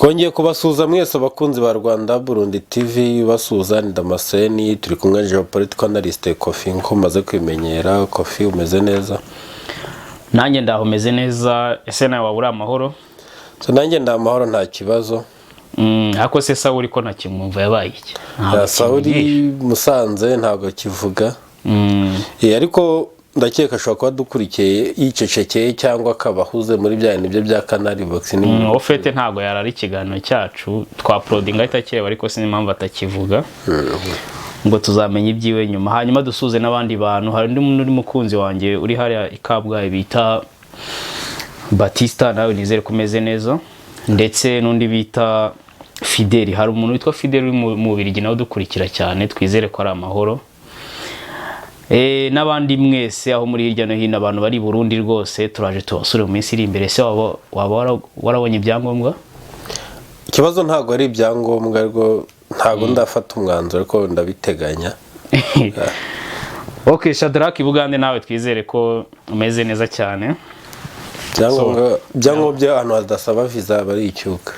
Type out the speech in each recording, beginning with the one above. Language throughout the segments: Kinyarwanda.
Twongeye kubasuza mwese abakunzi ba Rwanda Burundi TV basuza ni Damascene turi kumwe geopolitical analyst Koffi nko maze kwimenyera. Koffi umeze neza? Nanjye ndaho meze neza. Ese nawe wabura amahoro? So nanjye nda amahoro nta kibazo. Ako se Sauli ko ntakimwumva yabaye iki? Sauli Musanze ntago kivuga. Ariko ndakeka ashobora kuba dukurikiye yicecekeye cyangwa akabahuze muri bya nibyo bya Canary Box ni ofete ntago yarari ikiganiro cyacu twa uploading itakireba ariko sinimpamvu atakivuga ngo tuzamenye ibyiwe nyuma. Hanyuma dusuze n'abandi bantu. Hari undi muntu uri mukunzi wanjye uri hariya ikabwaye bita Batista, nawe nizere kumeze neza, ndetse n'undi bita Fideli. Hari umuntu witwa Fideli uri mu Birigi nawe dukurikira cyane, twizere ko ari amahoro. N'abandi mwese aho muri hirya no hino abantu bari Burundi rwose turaje tubasure mu minsi iri imbere. Se waba warabonye ibyangombwa? Ikibazo ntago ari ibyangombwa ariko ntago ndafata umwanzuro ariko ndabiteganya. Okay, Shadrack Bugande nawe twizere ko umeze neza cyane. Byangombwa by'ahantu hadasaba visa bari icyuka.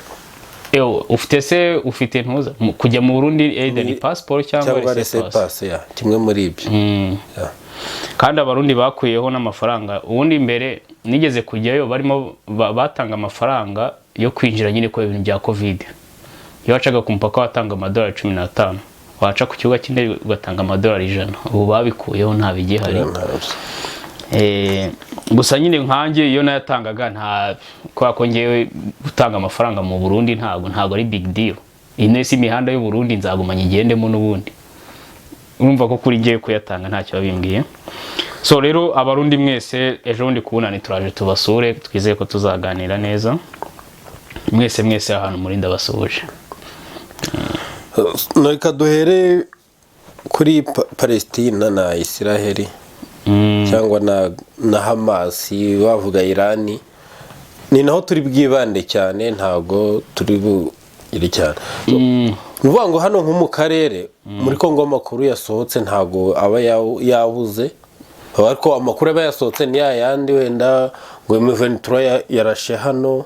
Ufite ntuza kujya mu Burundi either ni passport cyangwa laissez-passer ya kimwe muri ibyo. Kandi abarundi bakuyeho n'amafaranga. Ubundi imbere nigeze kujyayo barimo batanga amafaranga yo kwinjira nyine ko ibintu bya Covid. Iyo wacaga ku mpaka watanga amadolari 15, waca ku kibuga cy'indege ugatanga amadolari 100. Ubu babikuyeho nta bigihari. Gusa nyine nkanjye iyo nayatangaga nta kwa kongewe gutanga amafaranga mu Burundi ntago ari big deal. Inesi imihanda y'u Burundi nzagumanya igendemo n'ubundi. Urumva ko kuri ngiye kuyatanga ntacyo babimbwiye. So rero abarundi mwese ejo ndi kubunani turaje tubasure, twizeye ko tuzaganira neza. Mwese ahantu muri ndabasuje. Nareka duhere kuri Palestina na Israel. Cyangwa na Hamas bavuga Irani. Ni naho turi bwibande cyane, ntago turi bugire cyane. Nuvuga ngo hano nko mu karere muri Kongo amakuru yasohotse ntago aba yabuze. Ariko amakuru aba yasohotse ni yandi wenda ngo M23 yarashe hano.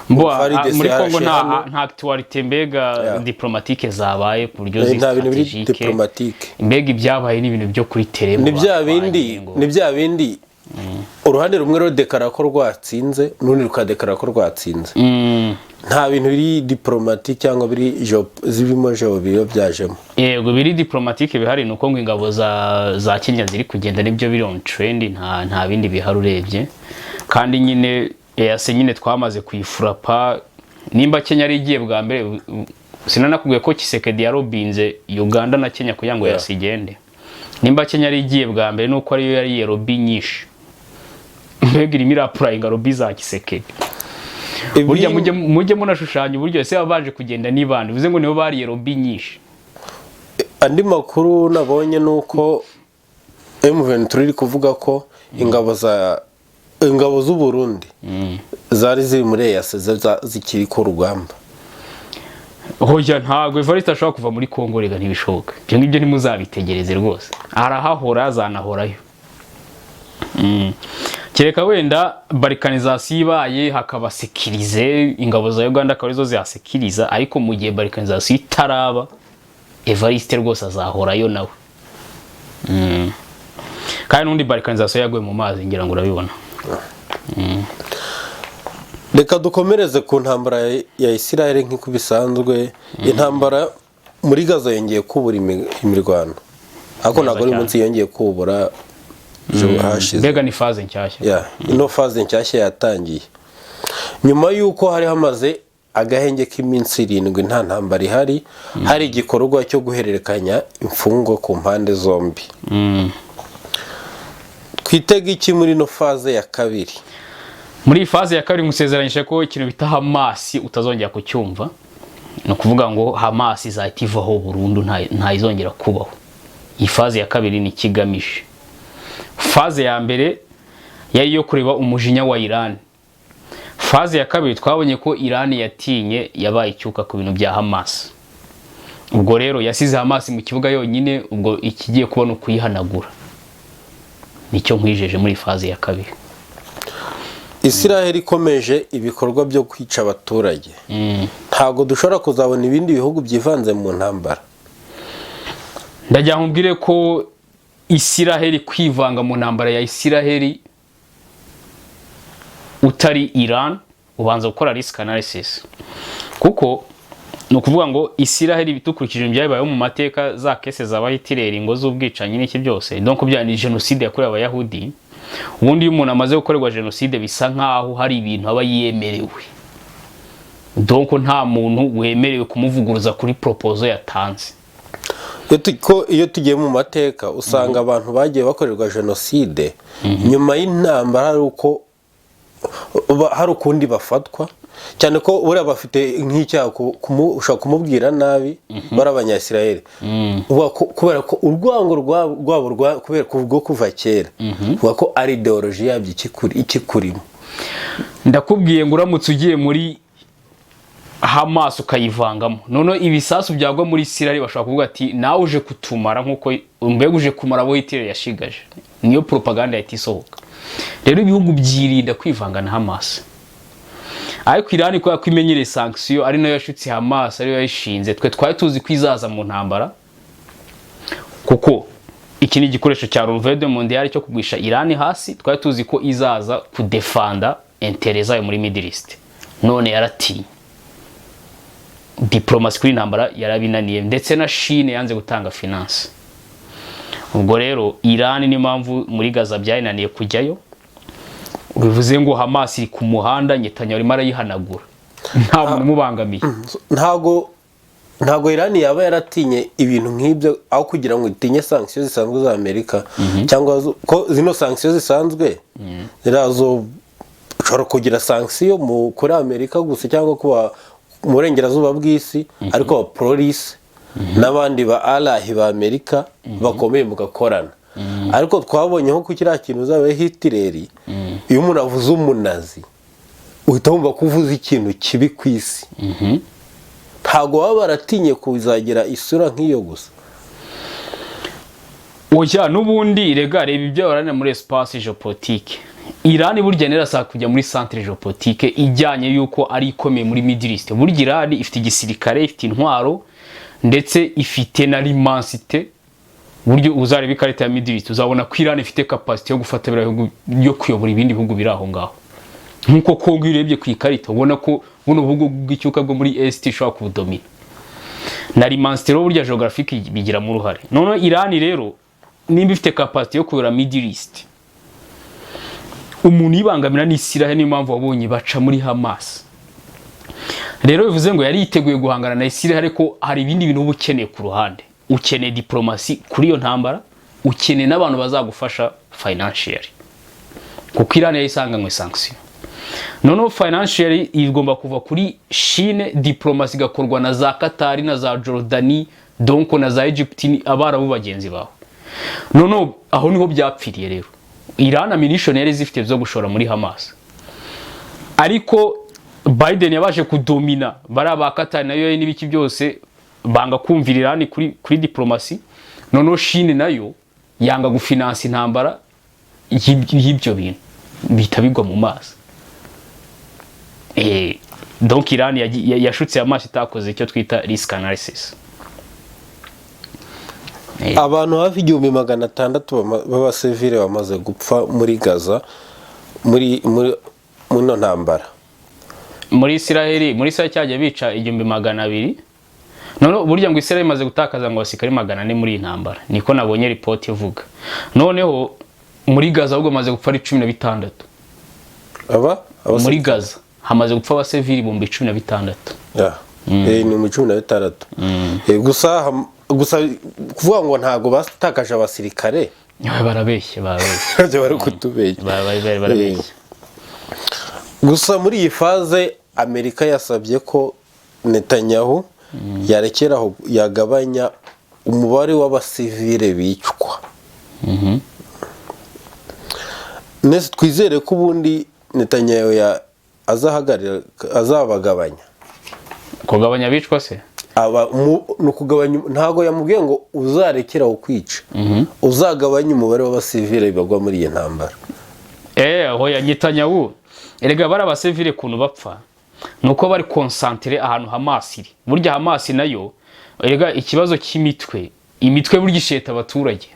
Muri Kongo nta actualité mbega diplomatique zabaye ku buryo diplomatique. Mbega ibyabaye n'ibintu byo kuri tele. Ni bya bindi uruhande rumwe rodekara ko rwatsinze n'urundi rukadekara ko rwatsinze. Nta bintu biri diplomatique cyangwa biri zibimo biyo byajemo. Yego biri diplomatique bihari nuko ngo ingabo za Kenya ziri kugenda nibyo biri on trend, nta bindi bihari urebye. Kandi nyine nyine twamaze kuyifurapa. Nimba Kenya ari igiye bwa mbere sinanakubwiye ko Kisekedi yarobinze Uganda na Kenya kugira ngo yasigende. Nimba Kenya ari igiye bwa mbere nuko ari yo yari robi nyinshi. Mbega irimo irapurayinga robi za Kisekedi. Burya mujye munashushanya uburyo ese babaje kugenda n'ibandi bivuze ngo nibo bari robi nyinshi. Andi makuru nabonye nuko M23 iri kuvuga ko ingabo z'u Burundi zari ziri muri EAC zikiri ku rugamba. Hoya ntago Evariste ashobora kuva muri Kongo rega ntibishoboka. Byo ngibyo ntimuzabitegereze rwose. Arahahora azanahorayo. Kereka wenda balkanization ibaye hakaba sekirize ingabo za Uganda akarizo zihasekiriza, ariko mu gihe balkanization itaraba Evariste rwose azahorayo nawe. Kandi n'undi balkanization yaguye mu mazi ngira ngo urabibona. Reka dukomereze ku ntambara ya Israel nk'uko bisanzwe. Intambara muri Gaza yongeye kubura imirwano. Ako ntago ari munsi yongeye kubura hashize. Mbega ni phase nshyashya. Ino phase nshyashya yatangiye nyuma yuko hari hamaze agahenge k'iminsi 7 nta ntambara ihari. Hari igikorwa cyo guhererekanya imfungo ku mpande zombi. Twitega iki muri no phase ya kabiri? Muri phase ya kabiri musezeranyije ko ikintu bita Hamas utazongera kucyumva. No kuvuga ngo Hamas izativaho burundu nta izongera kubaho. Iyi phase ya kabiri ni kigamije. Phase ya mbere yari yo kureba umujinya wa Iran. Phase ya kabiri twabonye ko Iran yatinye yabaye icyuka ku bintu bya Hamas. Ubwo rero yasize Hamas mu kibuga yonyine, ubwo ikigiye kubona kuyihanagura. Nicyo nkwijeje muri phase ya kabiri. Israel ikomeje ibikorwa byo kwica abaturage ntago dushobora kuzabona ibindi bihugu byivanze mu ntambara. Ndagira nkubwire ko Israel kwivanga mu ntambara ya Israel utari Iran ubanza gukora risk analysis, kuko no kuvuga ngo Israel bitukurikije ibyabayeho mu mateka za kese z'abahitireri ngo z'ubwicanyi n'iki byose, donc byani genocide yakorewe abayahudi. Ubundi iyo umuntu amaze gukorerwa genocide bisa nkaho hari ibintu aba yemerewe, donc nta muntu wemerewe kumuvuguruza kuri proposal yatanze. Iyo tugiye mu mateka usanga abantu bagiye bakorerwa genocide nyuma y'intambara hari ukundi bafatwa, cyane ko uriya bafite nk'icyaha ushaka kumubwira nabi bari abanyayisiraheli kubera ko urwango rwabo kubera rwo kuva kera uvuga ko ari ideoloji yabyo ikikurimo. Ndakubwiye ngo uramutse ugiye muri Hamas ukayivangamo, none ibisasu byagwa muri Israel bashaka kuvuga ati nawe uje kutumara nkuko mbega uje kumara abo Hitler yashigaje. Niyo propaganda yatisohoka. Rero ibihugu byirinda kwivanga na Hamas. Ariko Iran ko yakwimenyere sanction ari nayo yashutse Hamas ari yashinze, twe twari tuzi kwizaza mu ntambara kuko iki ni igikoresho cya Reverde Mondial cyo kugwisha Iran hasi, twari tuzi ko izaza kudefanda intérêt zayo muri Middle East. None yarati diplomasi kuri ntambara yarabinaniye, ndetse na Chine yanze gutanga finance. Ubwo rero Iran ni mpamvu muri Gaza byayinaniye kujyayo, bivuze ngo Hamas iri ku muhanda Netanyahu arimo arayihanagura nta muntu mubangamiye. Ntago Iran yaba yaratinye ibintu nk'ibyo aho kugira ngo itinye sanctions zisanzwe za Amerika, cyangwa ko zino sanctions zisanzwe zirazo ushobora kugira sanction kuri Amerika gusa cyangwa kuba mu burengerazuba bw'isi, ariko police n'abandi ba alahi ba Amerika bakomeye mugakorana. Ariko twabonye nko kukira kintu zawe Hitler, iyo umuntu avuze umunazi uhita wumva kuvuza ikintu kibi kwisi. Ntago baba baratinye kuzagira isura nk'iyo gusa. Oya nubundi rega reba ibyo barana muri espace géopolitique. Iran burya nerasa kujya muri centre géopolitique ijyanye yuko ari ikomeye muri Middle East. Burya Iran ifite igisirikare, ifite intwaro, ndetse ifite na l'immensité. Buryo uzareba ikarita ya Middle East uzabona ko Iran ifite capacity yo gufata birahugu yo kuyobora ibindi bihugu biraho ngaho. Nkuko Kongo irebye ku ikarita ubona ko buno buhugu bw'icyuka bwo muri Est ishobora kubudomina. Na l'immensité burya geographique bigira mu ruhare. None Iran rero nimba ifite capacity yo kuyobora Middle East, umuntu ibangamira ni Israel, ni mpamvu wabonye baca muri Hamas. Rero bivuze ngo yari yiteguye guhangana na Israel, ariko hari ibindi bintu ubukeneye ku ruhande. Ukeneye diplomasi kuri iyo ntambara, ukeneye n'abantu bazagufasha financially, kuko Iran yayisanganywe sanction. Noneho financially igomba kuva kuri Chine, diplomasi gakorwa na za Qatar na za Jordani, donc na za Egypt, abarabu bagenzi baho. Noneho aho niho byapfiriye rero. Iran ammunition yari zifite byo gushora muri Hamas, ariko Biden yabaje kudomina baraba Qatar nayo n'ibiki byose banga kumvira Iran kuri diplomasi. Noneho Chine nayo yanga gufinansa intambara y'ibyo bintu bitabigwa mu mazi. Donc Iran yashutse Hamas itakoze icyo twita risk analysis. Abantu hafi 1600 b'abasivile bamaze gupfa muri Gaza muri no ntambara. Muri Israel cyajya bica 200. None burya ngo Israel imaze gutakaza ngo abasikari 400 muri intambara, niko nabonye report ivuga. Noneho muri Gaza ubwo maze gupfa 16. Muri Gaza hamaze gupfa abasivili 16,000. Ni mu 16. Gusa kuvuga ngo ntago batakaje abasirikare barabeshye bari kutubeshya barabeshye. Gusa muri iyi faze Amerika yasabye ko Netanyahu yarekeraho yagabanya umubare w'abasivile bicwa. Nese twizere ko ubundi Netanyahu azabagabanya. Kugabanya bicwa se? Nukugabanya ntago yamubwiye ngo uzarekeraho kwica. Uzagabanya umubare w'abasivile bagwa muri iyi ntambara. Aho ya Netanyahu erega bara abasivile kuntu bapfa nuko bari concentre ahantu Hamas iri. Burya Hamas nayo erega ikibazo imitwe burya isheta abaturage.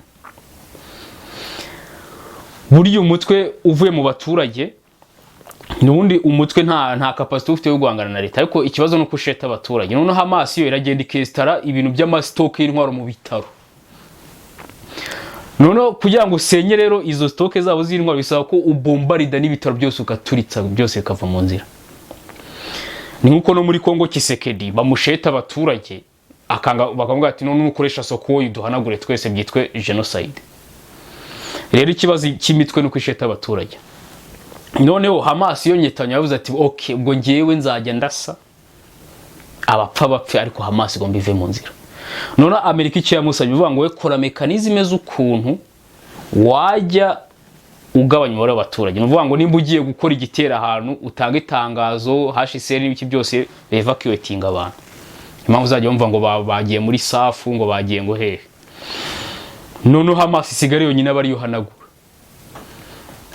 Burya umutwe uvuye mu baturage nubundi umutwe nta capacity ufite yo guhangana na leta, ariko ikibazo no kusheta abaturage. None Hamas yo iragenda ikestara ibintu by'amastock y'intwaro mu bitaro. None kugira ngo usenye rero izo stock zabo z'intwaro bisaba ko ubombarida n'ibitaro byose ukaturitsa byose bikava mu nzira. Ni nkuko no muri Kongo Kisekedi bamusheta abaturage akanga bakavuga ati none ukoresha soko duhanagure twese byitwe genocide. Rero ikibazo cy'imitwe no kwisheta abaturage. Noneho Hamas yo nyetanya yavuze ati okay ubwo ngiyewe nzajya ndasa abapfa bapfe ariko Hamas igomba ive mu nzira. None Amerika icyo yamusabye bivuga ngo we kora mekanizme z'ukuntu wajya ugabanya umubare w'abaturage. No vuga ngo nimba ugiye gukora igitera ahantu utanga itangazo HCR n'ibiki byose evacuating abantu. Impamvu uzajya bumva ngo bagiye muri safu ngo bagiye ngo hehe. None Hamas isigare yonyine bari yohanagura.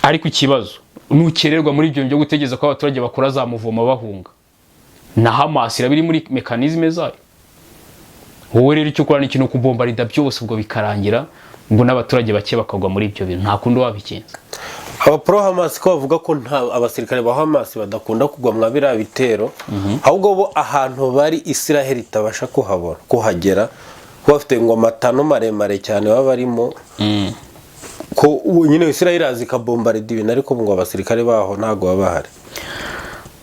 Ariko ikibazo nukererwa muri ibyo byo gutegeza ko abaturage bakora za muvoma bahunga. Na Hamas irabiri muri mekanizme zayo. Wowe rero icyo ukora n'ikintu kubombarida byose ubwo bikarangira ngo n'abaturage bake bakagwa muri ibyo bintu nta kundi wabigenza. Aba pro Hamas ko bavuga ko nta abasirikare ba Hamas badakunda kugwa mwabira bitero, ahubwo bo ahantu bari Israel itabasha kuhabona kuhagera bafite ngo amatano maremare cyane baba barimo ko nyine Israel irazi kabombarida ibintu ariko ngo abasirikare baho ntago babahari.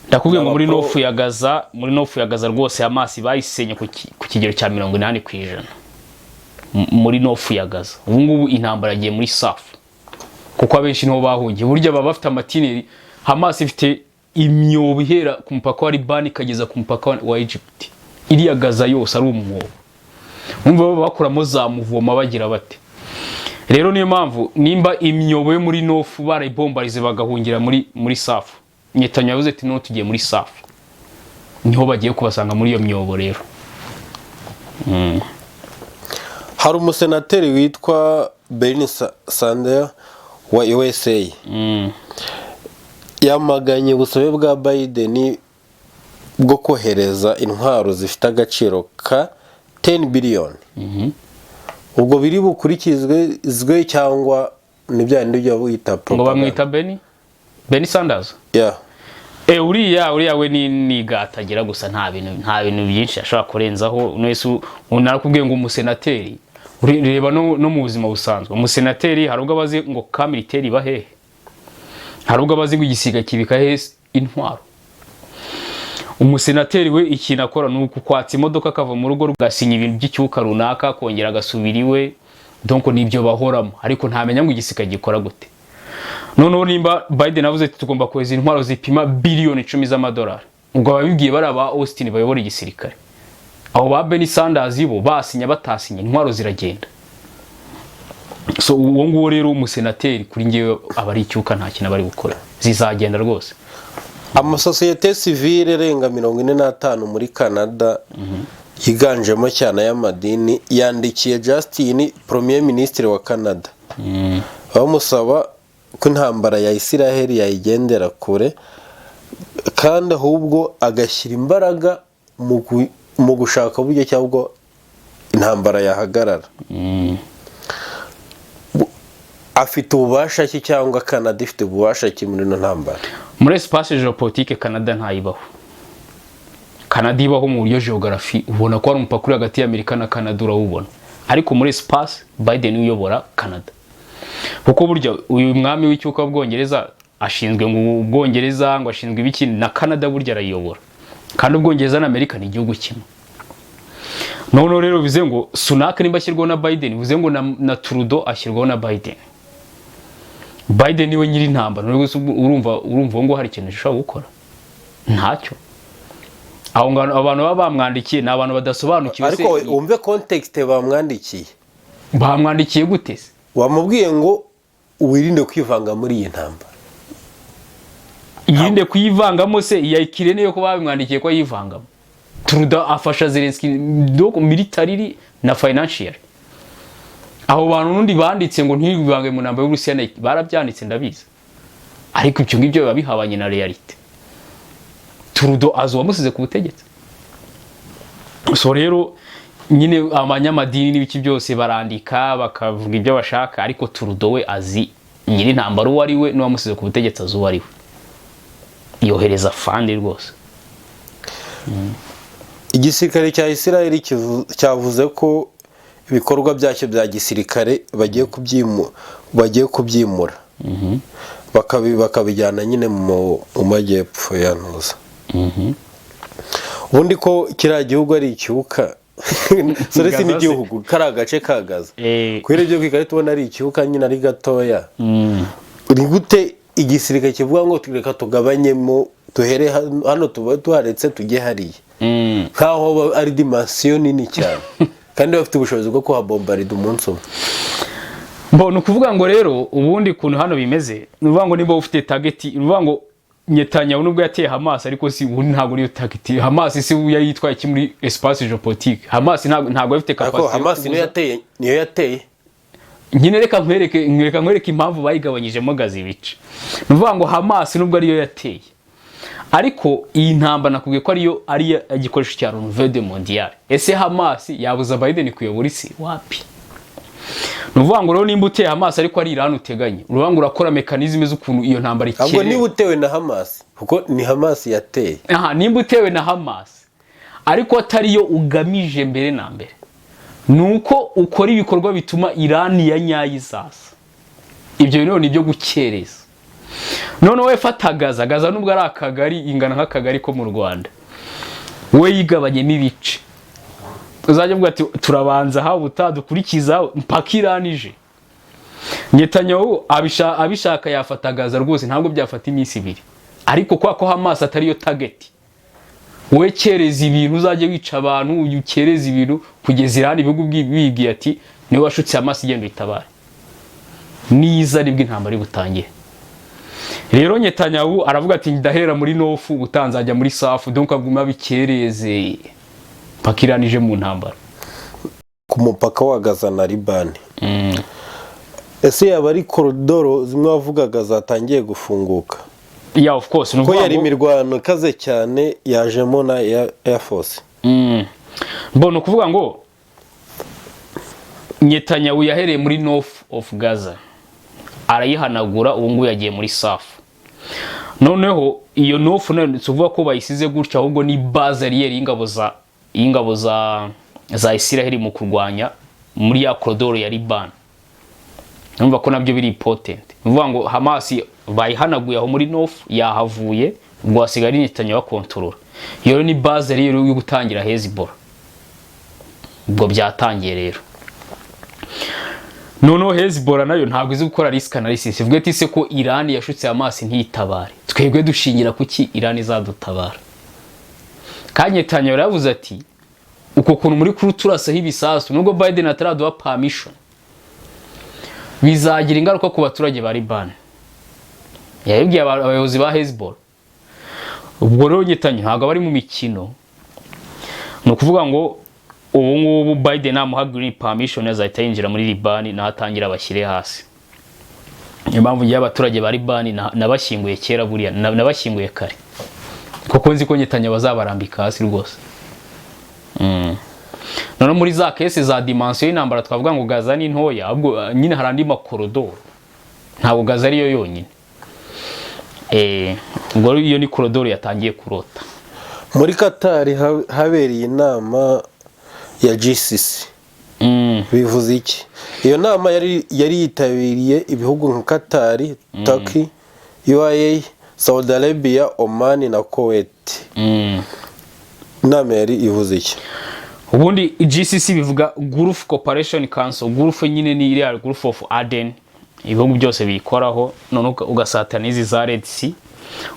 Ndakubwiye ngo muri nofu ya Gaza rwose Hamas bayisenye ku kigero cya 80%. Muri nofu ya Gaza ubu ngubu intambara yagiye muri safu kuko abenshi niho bahungiye. Burya baba bafite amatineri. Hamas ifite imyobo ihera ku mupaka wa Liban ikageza ku mupaka wa Egypt. Iriya Gaza yose ari umwobo. Umva bakuramo za muvoma bagira bate. Rero niyo mpamvu nimba imyobo yo muri nofu barayibombarize bagahungira muri safu. Nyetanya yavuze ati no tugiye muri safu. Niho bagiye kubasanga muri iyo myobo rero. Hari umusenateri witwa Bernie Sanders wa USA. Yamaganye ubusabe bwa Biden bwo kohereza intwaro zifite agaciro ka 10 billion. Ubwo biri bukurikizwe cyangwa nibyandi byo wita propaganda. Ngo bamwita Bernie Sanders? Yeah. Uriya we ni gatagira gusa nta bintu byinshi ashaka kurenzaho. Nese unarakubwiye ngo umusenateri reba no mu buzima busanzwe. Umusenateri hari ubwo abazi ngo ka military bahe, hari ubwo abazi ngo igisiga kibika he intwaro. Umusenateri we ikintu akora nuko kwatsa imodoka akava mu rugo rugasinya ibintu by'icyuka runaka kongera agasubiriwe. Donc nibyo bahoramo ariko ntamenya ngo igisiga gikora gute. Noneho nimba Biden avuze ati tugomba kweza intwaro zipima billion 10 z'amadolari. Ubwo babibwiye bari aba Austin bayobora igisirikare. Aho ba Bernie Sanders bo basinya batasinya intwaro ziragenda. So uwo nguwo rero umusenateri kuri ngewe abari icyuka nta kintu bari gukora. Zizagenda rwose. Amasosiyete civile renga 45 muri Canada yiganjemo cyane y'amadini yandikiye Justin Premier Ministre wa Canada. Bamusaba ko intambara ya Israel yayigendera kure kandi ahubwo agashyira imbaraga mu gushaka uburyo cyangwa intambara yahagarara. Afite ububasha ki cyangwa Canada ifite ububasha ki muri ntambara? Muri espace géopolitique Canada ntayibaho. Canada ibaho mu buryo geography ubona ko ari umupaka uri hagati y'Amerika na Canada urawubona. Ariko muri espace Biden uyobora Canada. Kuko burya uyu mwami w'icyuka bwongereza ashinzwe ngo Ubwongereza ngo ashinzwe ibiki na Canada burya arayobora. Kandi Ubwongereza na Amerika ni igihugu kimwe. None rero bize ngo Sunak nimba ashyirwaho na Biden bize ngo na Trudeau ashyirwaho na Biden. Biden niwe nyiri intambara. Urumva ngo hari ikintu gishobora gukora ntacyo. Aho ngano abantu bamwandikiye na abantu badasobanukiwe. Ariko umve context bamwandikiye. Bamwandikiye gute se? Wamubwiye ngo wirinde kwivanga muri iyi ntambara. Yinde kwivangamo se yayikire niyo ko babimwandikiye ko yivangamo. Trudeau afasha Zelensky military na financial. Aho bantu nundi banditse ngo ntibivange mu ntambara y'Uburusiya barabyanditse ndabizi. ariko ibyo ngibyo biba bihabanye na realite. Trudeau azowamusize ku butegetsi. So rero nyine abanyamadini n'ibiki byose barandika bakavuga ibyo bashaka, ariko Trudeau we azi nyiri ntambaro uwo ari we n'uwamusize ku butegetsi azi uwo ari we, yohereza fandi rwose. Igisirikare cya Israel cyavuze ko ibikorwa byacyo bya gisirikare bagiye kubyimura bakabijyana nyine mu majyepfo ya Ntuza. Ubundi ko kiriya gihugu ari icyuka soresi n'igihugu kari agace ka Gaza, kubera ibyo kwikari tubona ari icyuka nyine ari gatoya. Uri gute igisirikare kivuga ngo reka tugabanyemo tuhere hano tuba tuharetse tujye hariya, nkaho ari dimension nini cyane kandi bafite ubushobozi bwo kuhabombarida umunsi umwe. Mbona ukuvuga ngo rero ubundi kuntu hano bimeze, nuvuga ngo niba ufite target, nuvuga ngo Netanyahu nubwo yateye Hamas, ariko si ubundi ntabwo niyo target. Hamas si yayitwaye iki muri espace géopolitique. Hamas ntabwo afite capacity. Hamas niyo yateye nyine reka nkwereke impamvu bayigabanyijemo Gaza ibice. Nuvuga ngo Hamas nubwo ariyo yateye, ariko iyi ntamba nakubwiye ko ari igikoresho cya Renouveau mondial. Ese Hamas yabuza Biden kuyobora isi? Wapi. Nuvuga ngo rero nimba uteye Hamas ariko ari Iran uteganye, uruvuga ngo urakora mekanizme z'ukuntu iyo ntambara ikere. Ahubwo niba utewe na Hamas, kuko ni Hamas yateye. Nimba utewe na Hamas ariko atari yo ugamije mbere na mbere, nuko ukora ibikorwa bituma Iran ya nyayizasa. Ibyo rero ni byo gukereza. None we fata Gaza nubwo ari akagari ingana nk'akagari ko mu Rwanda, we yigabanyemo ibice. Uzajya uvuga ati turabanza ha butadukurikiza mpaka Iranije. Netanyahu abishaka yafata Gaza rwose, ntabwo byafata iminsi 2, ariko kwa ko Hamas atari yo target, we kereza ibintu uzajye wica abantu, ukereza ibintu kugeza Iran ibihugu bigiye ati niwe washutse Hamas igenda itabara niza nibwo intambara iri butangiye. Rero Netanyahu aravuga ati ndahera muri Nofu ubutanzajya muri Safu, donc aguma bikereze pakiranije mu ntambara ku mupaka wa Gaza na Liban. Ese yaba ari koridoro zimwe wavugaga zatangiye gufunguka? Yeah, of course. Ko yari imirwano kaze cyane yajemo na Air Force. Mbona kuvuga ngo Netanyahu yahereye muri North of Gaza arayihanagura, ubu ngubu yagiye muri Safu. Noneho iyo North nayo tuvuga ko bayisize gutya, ahubwo ni base arrière y'ingabo za Israel mu kurwanya muri ya koridoro ya Liban. Numva ko nabyo biri important. Nuvuga ngo Hamas bayihanaguye aho muri North yahavuye, ubwo hasigara Netanyahu kontrola. Iyo ni base rero yo gutangira Hezbollah. Ubwo byatangiye rero. Noneho Hezbollah nayo ntabwo izi gukora risk analysis. Ivuga ati se ko Iran yashutse Hamas ntitabare, twebwe dushingira kuki Iran izadutabara. Kandi Netanyahu yavuze ati uko kuntu muri kuri turasaho ibisasu, nubwo Biden ataraduha permission, bizagira ingaruka ku baturage ba Liban. Yabibwiye abayobozi ba Hezbollah. Ubwo rero Netanyahu ntabwo bari mu mikino, no kuvuga ngo ubu ngubu Biden amuha green permission azahita yinjira muri Liban nahatangira abashyire hasi. Impamvu y'abaturage ba Liban nabashyinguye kera buriya, nabashyinguye kare, kuko nzi ko Netanyahu bazabarambika hasi rwose. None muri za kese za dimension y'intambara twavuga ngo Gaza ni ntoya, ahubwo nyine harandi makorodoro, ntabwo Gaza ari yo yonyine. Ubwo iyo ni korodoro yatangiye kurota. Muri Qatar habereye inama ya GCC. Bivuze iki? Iyo nama yari yitabiriye ibihugu nka Qatar, Turkey, UAE, Saudi Arabia, Oman na Kuwait. Inama yari ivuze iki? Ubundi GCC bivuga Gulf Cooperation Council. Gulf nyine ni iriya Gulf of Aden, ibihugu byose bikoraho. None ugasatana izi za Red Sea,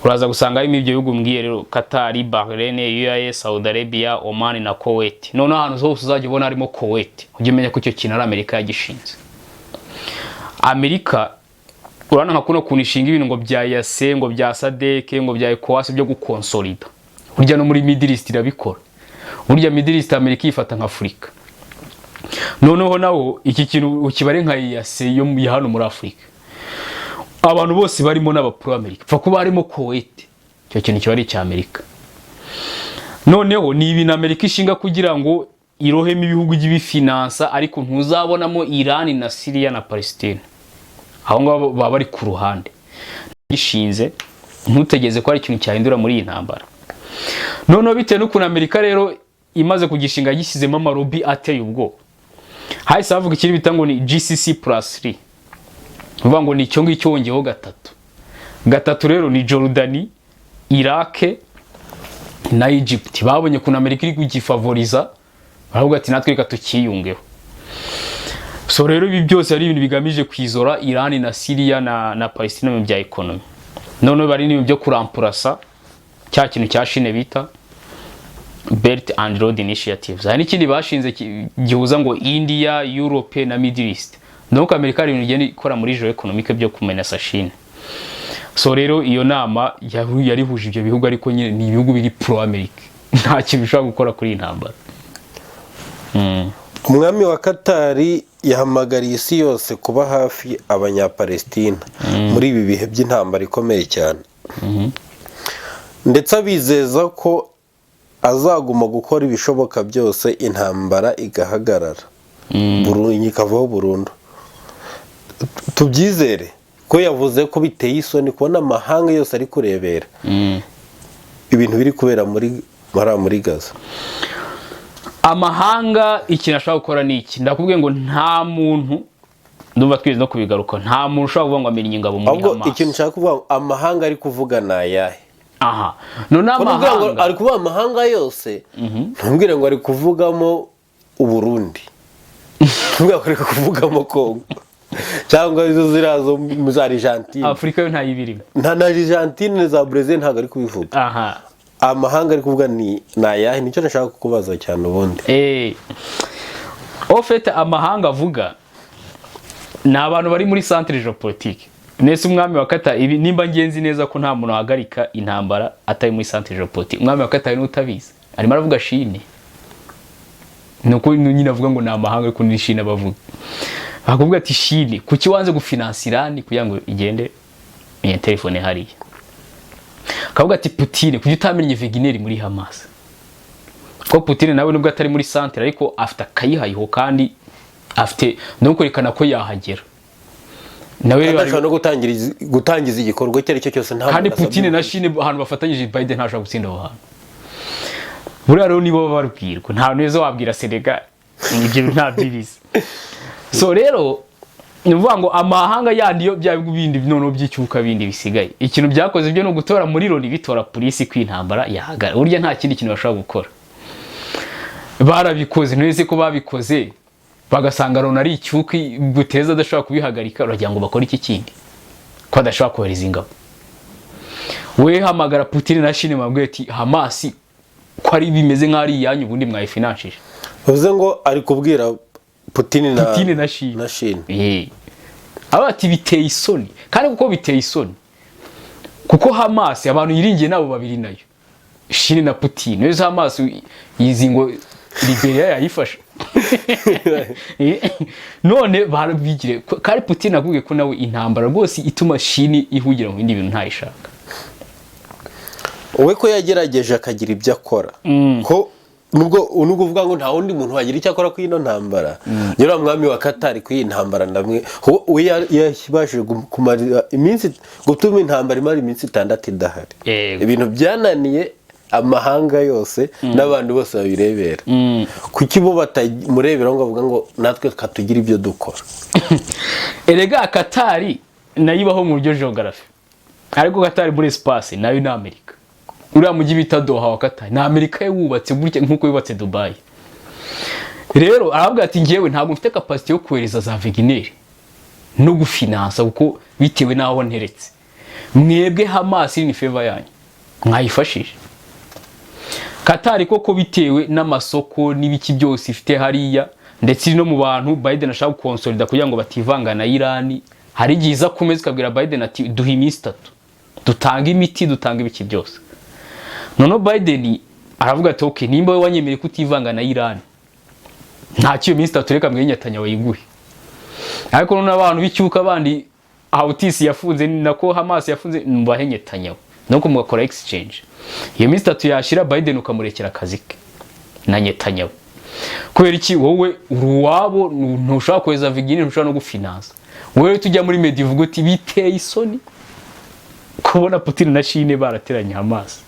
uraza gusanga harimo ibyo bihugu mbwiye rero: Qatar, Bahrain, UAE, Saudi Arabia, Oman na Kuwait. None ahantu hose uzajya ubona harimo Kuwait, ujye umenya ko icyo kintu ari Amerika yagishinze. Amerika urana nka kuno kunishinga ibintu ngo bya yase, ngo bya SADC, ngo bya ECOWAS byo gukonsolida. Urya no muri Middle East irabikora. Burya Middle East Amerika ifata nka Afrika. Noneho nawo iki kintu ukibare nka yase yo hano muri Afrika. abantu bose barimo n'aba pro America pfa kuba harimo Kuwait cyo kintu kiba ari cya Amerika noneho ni ibintu Amerika ishinga kugira ngo iroheme ibihugu by'ibifinansa ariko ntuzabonamo Iran na Syria na Palestine aho ngabo baba bari ku ruhande gishinze ntutegeze ko ari ikintu cyahindura muri iyi ntambara noneho bitewe n'ukuntu Amerika rero imaze kugishinga gishyizemo amarobi ateye ubwo hahise havuga ikiri bita ngo ni GCC+3 uvuga ngo ni icyo ngicyo wongeyeho gatatu rero ni Jordan, Iraq na Egypt babonye kuna Amerika iri kugifavoriza baravuga ati natwe reka tukiyungeho so rero ibi byose ari ibintu bigamije kwizora Iran na Syria na Palestine mu bya economy none bari n'ibintu byo kurampurasa cya kintu cya Chine bita Belt and Road Initiatives hari n'ikindi bashinze gihuza ngo India, Europe na Middle East donc Amerika ari ibintu igenda ikora muri geo-economique byo kumenasa Chine so rero iyo nama yarihuje ibyo bihugu ariko nyine ni ibihugu biri pro America nta kintu bishobora gukora kuri intambara umwami wa Katari yahamagariye isi yose kuba hafi abanyapalestina muri ibi bihe by'intambara ikomeye cyane ndetse abizeza ko azaguma gukora ibishoboka byose intambara igahagarara burundu ikavaho burundu tubyizere ko yavuze ko biteye isoni kubona amahanga yose ari kurebera ibintu biri kubera muri Gaza amahanga ikintu ashaka gukora ni iki ndakubwiye ngo nta muntu ndumva twize no kubigaruka nta muntu ushaka kuvuga ngo amenye ingabo muri Hamas ikintu nshaka kuvuga amahanga ari kuvuga nayahe aha none amahanga ari kuvuga amahanga yose ntumbwire ngo ari kuvugamo uburundi ntumbwire ngo ari kuvugamo Kongo cyangwa izo zirazo za Argentine Afrika yo ntayibirimo na Argentine za Brazil ntago ari kubivuga aha amahanga ari kuvuga ni nayahe nicyo nashaka kukubaza cyane ubundi ofete amahanga avuga ni abantu bari muri centre géopolitique nese umwami wa Katari ibi nimba ngenzi neza ko nta muntu ahagarika intambara atari muri centre géopolitique umwami wa Katari n'utabizi arimo aravuga Chine nuko nyine avuga ngo ni amahanga ariko ni Chine bavuga akavuga ati Chine kuki wanze gufinansa Iran kugira ngo igende iyi telefone hariya akavuga ati Putin kuki utamenye Wagner muri Hamas ko Putin nawe nubwo atari muri centre ariko afite akayihayiho kandi afite no kwerekana ko yahagera nawe bari no gutangiza igikorwa icyo ari cyo cyose nta kandi Putin na Chine ahantu bafatanyije Biden ntashaka gutsinda aho hantu buriya rero nibo babwirwa nta neza wabwira Senegal ibyo nta byibizi so rero nuvuga ngo amahanga yandi yo bya bindi nono by'icyuka bindi bisigaye ikintu byakoze byo no gutora muri Loni bitora polisi kwintambara yahagara urya nta kindi kintu bashaka gukora barabikoze nese ko babikoze bagasanga Loni ari icyuki guteza adashaka kubihagarika uragira ngo bakora iki kindi ko adashaka kohereza ingabo we hamagara Putin na Chine mabwe ati Hamas ko ari bimeze nk'ari yanyu ubundi mwayifinanshije uvuze ngo ari kubwira Putin na Chine abati biteye isoni kandi kuko biteye isoni kuko Hamas abantu yiringiye nabo babiri nayo Chine na Putin wese Hamas yizi ngo Liberia yayifasha none barabigire kandi Putin akubwiye ko nawe intambara rwose ituma Chine ihugira mu bindi bintu ntayishaka we ko yagerageje akagira ibyo akora ko nubwo uvuga ngo nta wundi muntu wagira icyo akora ku ino ntambara nyura mwami wa Katari ku iyi ntambara ndamwe we yashibashije kumara iminsi gutuma intambara imara iminsi 6 idahari ibintu byananiye amahanga yose n'abantu bose babirebera kuki bo batamurebera ngo avuga ngo natwe katugira ibyo dukora erega Katari nayibaho mu buryo geography ariko Katari muri espace nayo ni Amerika uriya mujyi bita Doha wa Katari na Amerika yubatse burya nkuko yubatse Dubai rero aravuga ati ngewe ntabwo mfite capacity yo kohereza za Wagner no gufinansa kuko bitewe naho nteretse mwebwe Hamas ni favor yanyu mwayifashije Katari koko bitewe n'amasoko n'ibiki byose ifite hariya ndetse no mu bantu Biden ashaka konsolida kugira ngo bativanga na Iran hari giza kumeze kabwira Biden ati duha iminsi 3 dutanga imiti dutanga ibiki byose none Biden aravuga ati okay nimba we wanyemere kutivanga na Iran nta cyo iminsi 3 reka mwenyatanya wayiguhe ariko none abantu bicyuka bandi Houthi yafunze nako Hamas yafunze mbahenyetanyaho nuko mugakora exchange iyo minsi 3 yashira Biden ukamurekera akazi ke na Netanyahu kubera iki wowe uruwabo ntushaka kweza vigini ntushaka no gufinansa wewe tujya muri media uvuga uti biteye isoni kubona Putin na Chine barateranya Hamas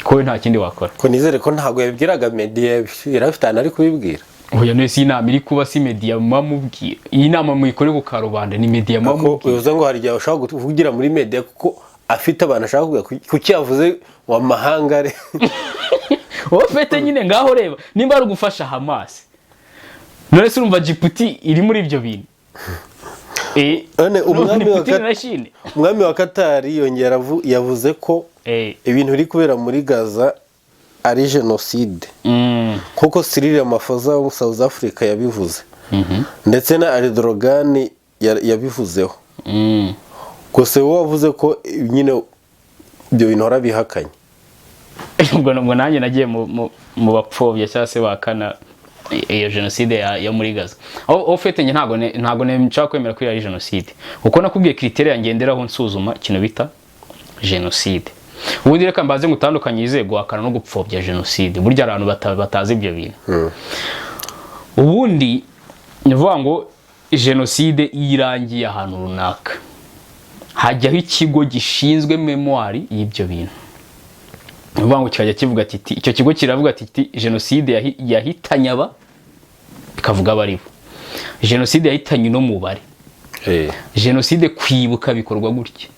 ko nta kindi wakora ko nizere ko ntago yabwiraga media yarafitana ari kubibwira oya nese inama iri kuba si media mamubwira iyi nama muyikore ku karubanda ni media mamubwira uvuze ngo hari gihe ushaka kuvugira muri media kuko afite abantu ashaka kuvuga kuki yavuze wa mahangare ofete nyine ngaho reba nimba ari gufasha Hamas none se urumva Djibouti iri muri ibyo bintu umwami wa Qatar yongera yavuze ko ibintu biri kubera muri Gaza ari genocide kuko Cyril Ramaphosa wa South Africa yabivuze ndetse na Erdogan yabivuzeho gusa wowe wavuze ko nyine ibyo bintu arabihakanye ubwo nanjye nagiye mu bapfobye cyangwa se bakana iyo genocide ya muri Gaza aho ofete ntago nshaka kwemera ko ari genocide uko nakubwiye criteria ngenderaho nsuzuma kino bita genocide ubundi reka mbaze ngutandukanye yize guhakana no gupfobya genocide burya abantu batazi ibyo bintu ubundi nivuga ngo genocide irangiye ahantu runaka hajyaho ikigo gishinzwe memoire y'ibyo bintu nivuga ngo cyajya kivuga ati icyo kigo kiravuga ati genocide yahitanye aba bikavuga baribo genocide yahitanye no mubare genocide kwibuka bikorwa gutya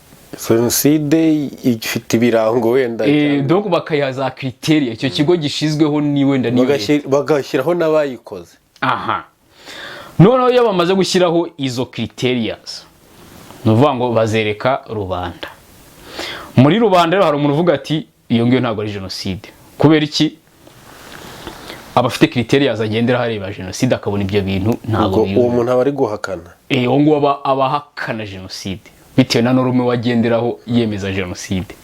genocide ifite ibirango wenda donc bakayaza criteria icyo kigo gishizweho ni wenda ni bagashyiraho nabayikoze aha none iyo bamaze gushyiraho izo criterias nuvuga ngo bazereka rubanda muri rubanda rero hari umuntu uvuga ati iyo ngiyo ntabwo ari genocide kubera iki abafite criterias agendera hareba genocide akabona ibyo bintu ntabwo uwo muntu aba ari guhakana uwo ngo abahakana genocide bitewe na norme wagenderaho yemeza genocide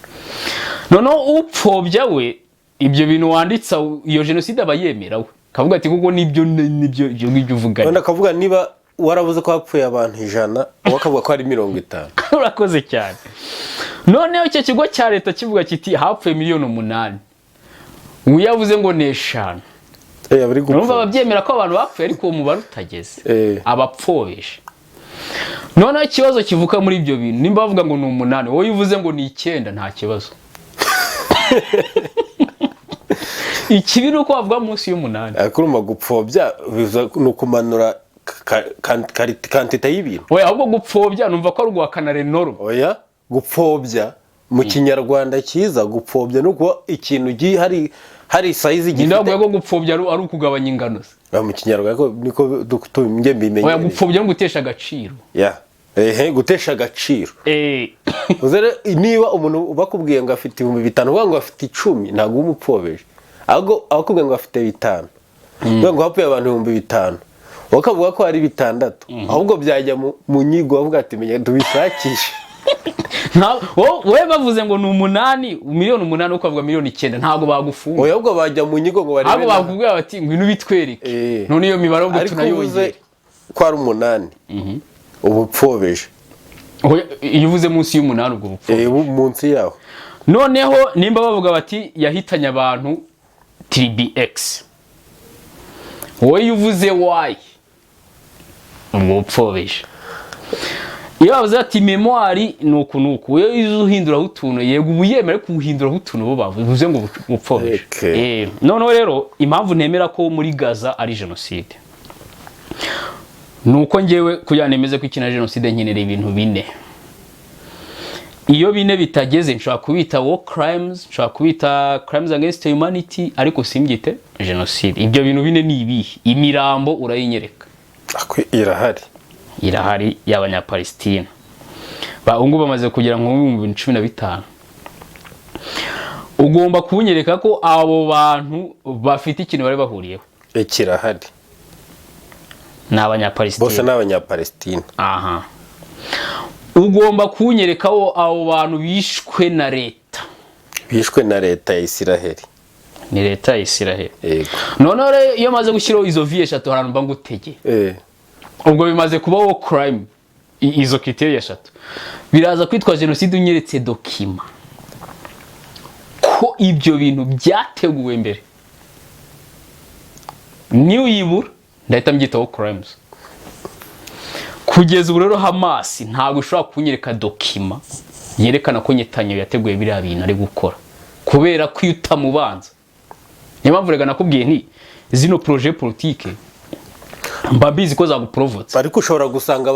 noneho upfobya we ibyo bintu wanditsa iyo genocide abayemera we kavuga ati kuko nibyo ngibyo uvuga none akavuga niba waravuze ko hapfuye abantu 100 wakavuga ko ari 50 urakoze cyane noneho icyo kigo cya leta kivuga kiti hapfuye 8,000,000 uyavuze ngo ne 5 urumva babyemera ko abantu bapfuye ariko uwo mubare utageze abapfobesha noneho ikibazo kivuka muri ibyo bintu nimba bavuga ngo ni 8 wowe uvuze ngo ni 9 nta kibazo ikibi nuko bavuga munsi y'8 akuruma gupfobya nukumanura kantita y'ibintu oya ahubwo gupfobya numva ko ari guhakana renorme oya gupfobya mu kinyarwanda cyiza gupfobya nuko ikintu hari size gifite ndavuga ko gupfobya ari ukugabanya ingano mu kinyarwanda niko tumbye bimenye oya gupfobya no gutesha agaciro gutesha agaciro uzere niba umuntu bakubwiye ngo afite 5,000 uvuga ngo afite 10 ntago umupfobeje ahubwo akubwiye ngo afite 5 ngo hapfuye abantu 5,000 wakavuga ko ari 6 ahubwo byajya mu nyigo bavuga ati menye tubishakishe wowe bavuze ngo ni 8 miliyoni 8 ukavuga miliyoni 9 ntago bagufunga oya ahubwo bajya mu nyigo ngo bari ahubwo bakubwira bati ngwino bitwereke none iyo mibare ubwo tunayongera ko ari 8 ubupfobeje iyo uvuze munsi y'8 ubwo bupfobeje munsi yaho noneho nimba bavuga bati yahitanye abantu TBX wowe uvuze why ubwo bupfobeje iyo bavuze ati memoire nuko wowe uzuhinduraho utuntu yego ubuyemere kuhinduraho utuntu bo bavuze ngo bupfobeje noneho rero impamvu ntemera ko muri Gaza ari genocide nuko ngewe kuyanemeze ko ikina genocide nkenera ibintu bine iyo bine bitageze nshaka kubita war crimes nshaka kubita crimes against humanity ariko simbyite genocide ibyo bintu bine ni ibihe imirambo urayinyereka irahari y'abanyapalestina ungu bamaze kugira nko mu 2015 ugomba kunyereka ko abo bantu bafite ikintu bari bahuriyeho kirahari n'abanyapalestina bose n'abanyapalestina aha ugomba kunyereka abo bantu bishwe na leta ya Isiraheli ni leta ya Isiraheli none iyo maze gushyiraho izo vie 3 haranumva ngutege ubwo bimaze kubaho crime izo criteria 3 biraza kwitwa genocide unyeretse dokima ko ibyo bintu byateguwe mbere niyo yibura ndahita mbyitaho crimes. Kugeza ubu rero Hamas ntabwo ushobora kunyereka dokima yerekana ko Netanyahu yateguye biriya bintu ari gukora kubera ko utamubanza. Niyo mpamvu rega nakubwiye nti zino projet politique mbabizi ko zaguprovotse, ariko ushobora gusanga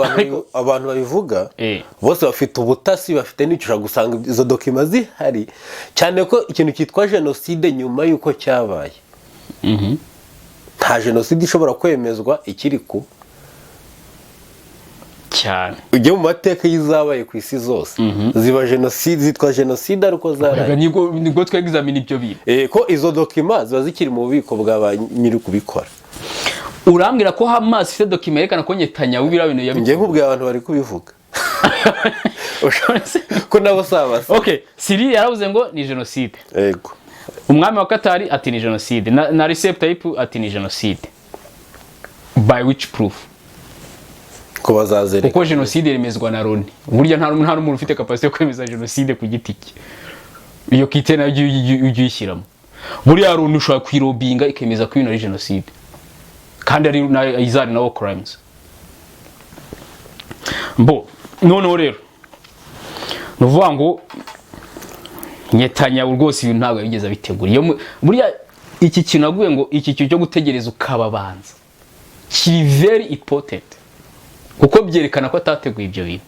abantu babivuga bose bafite ubutasi, bafite n'icyo ushobora gusanga izo dokima zihari cyane ko ikintu cyitwa genocide nyuma yuko cyabaye. Nta genocide ishobora kwemezwa ikiri ku cyane ujye mu mateka y'izabaye ku isi zose ziba genocide, zitwa genocide ariko zaraye. Nibwo twegizamina ibyo bintu ko izo dokima ziba zikiri mu bubiko bwa nyiri kubikora. Urambwira ko Hamas ifite dokima yerekana ko Netanyahu biriya bintu yabigiye nk'ubwo abantu bari kubivuga ko nabo sabasa. Okay, Syria yaravuze ngo ni genocide. Yego. Umwami wa Qatar ati ni genocide, na Recep Tayyip ati ni genocide. By which proof? Ko bazazereka uko genocide remezwa na Loni. Burya nta muntu ufite capacity yo kwemeza genocide ku giti cye. Iyo kite nayo ujyishyiramo. Buriya Loni ushobora kwirobinga ikemeza ko ibintu ari genocide. Kandi ari izari nawo crimes. None rero nuvuga ngo Netanyahu rwose ibintu ntabwo yigeze abitegura. Buriya iki kintu naguye ngo iki kintu cyo gutegereza ukababanza kiri very important kuko byerekana ko atateguye ibyo bintu.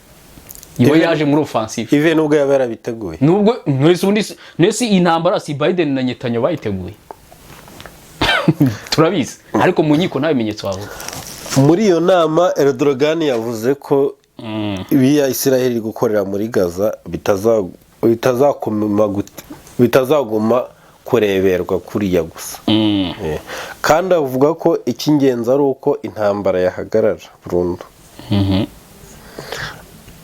Iyo yaje muri offensive even nubwo yaba yarabiteguye, nubwo nese intambara si Biden na Netanyahu bayiteguye turabizi, ariko mu nyiko nta bimenyetso bavuga. Muri iyo nama Erdogan yavuze ko ibiya Israel iri gukorera muri Gaza bitazaguma kureberwa kuriya gusa. Kandi avuga ko icy'ingenzi ari uko intambara yahagarara burundu.